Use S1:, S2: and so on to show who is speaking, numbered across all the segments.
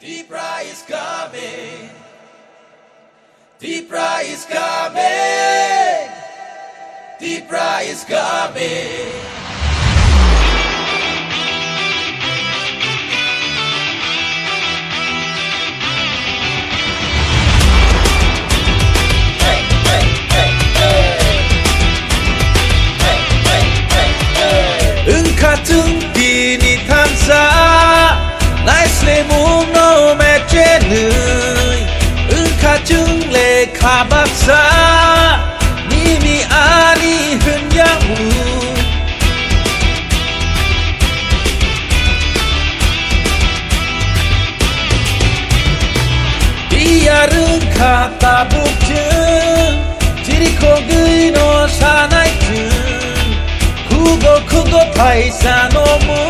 S1: Deepra is coming. Deepra is coming. Deepra is coming.
S2: Katong tinitansa Nice le mung no me chenui Katong le kabaksa Nimi ani hun yamu Diyarung kata bukjung Tiri kogui no sanai Kugo paisa no mu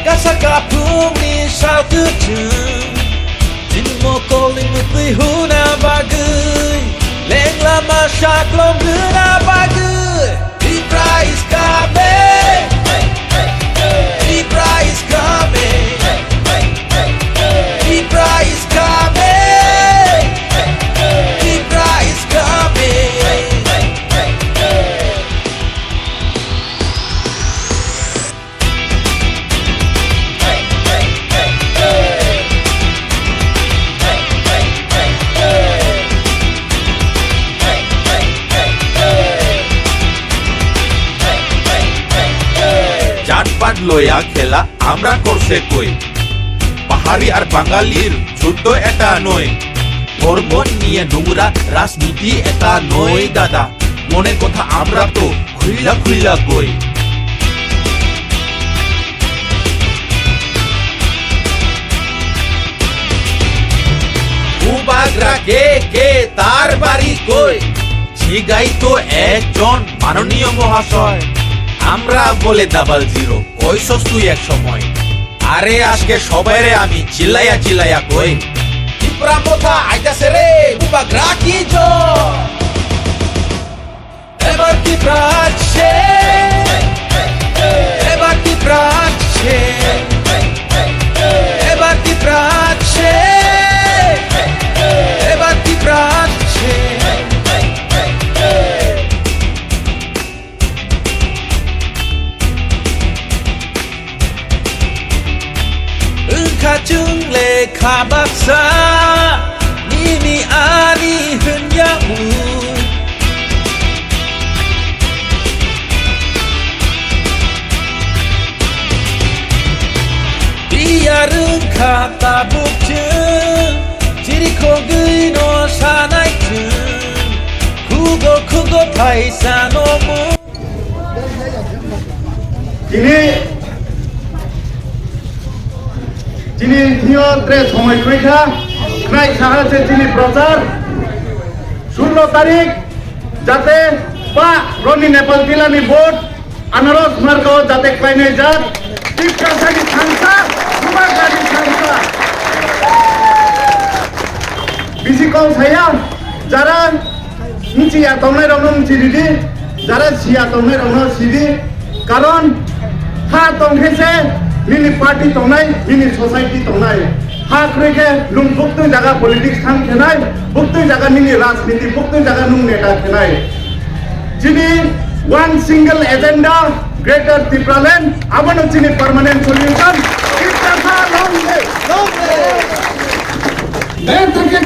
S2: Gasa kapung ni sao tu chung Tin mo koling mutui huna bagui Leng lama syak lom guna bagui Deepra is coming. Deepra is coming. Deepra is coming. Deepra is coming.
S3: জাতপাত লয়া খেলা আমরা করছে কই পাহাড়ি আর বাঙালির যুদ্ধ এটা নয় ধর্ম নিয়ে নোংরা রাজনীতি এটা নয় দাদা মনের কথা আমরা তো খুইলা খুইলা কই উবাগরা কে তার বাড়ি কই জিগাই তো একজন মাননীয় মহাশয় আমরা বলে ডাবল জিরো কইছস তুই এক সময় আরে আজকে সবাইরে আমি চিল্লাইয়া কই
S1: Deepra mota aitase re Ubagra ki jo Ebar Deepra ache Ebar Deepra ache Ebar Deepra ache Ebar Deepra ache
S2: Katong le kabaksa Nimi ani hun yamu Diyarung kata bukjung Tiri kogui no sanai chung Kugo paisa no mu
S4: যিনি নিয়ন্ত্রে সময় রেখা নাই সাহায্যে যিনি প্রচার 16 তারিখ যাতে বা Roni Nepal Jilani vote আনারস মার্গ যাতে ক্লাইনে যান টিপকাসানি সংস্থা সুমাগানি সংস্থা বিসি কল ছায়া যারা নিচিয়া তমনাই রং চিরিদি যারা সিয়া তমনাই রং সিরি কারণ হা তংখেছে Mini party tongnai, mini society tongnai. Hak reke lung buktu jaga politics tham khenai, buktu jaga mini rajniti, buktu jaga nung neta khenai. Jini one single agenda, Greater Deepra Land, abano jini permanent solution. Deepra long way. Long way. Then to get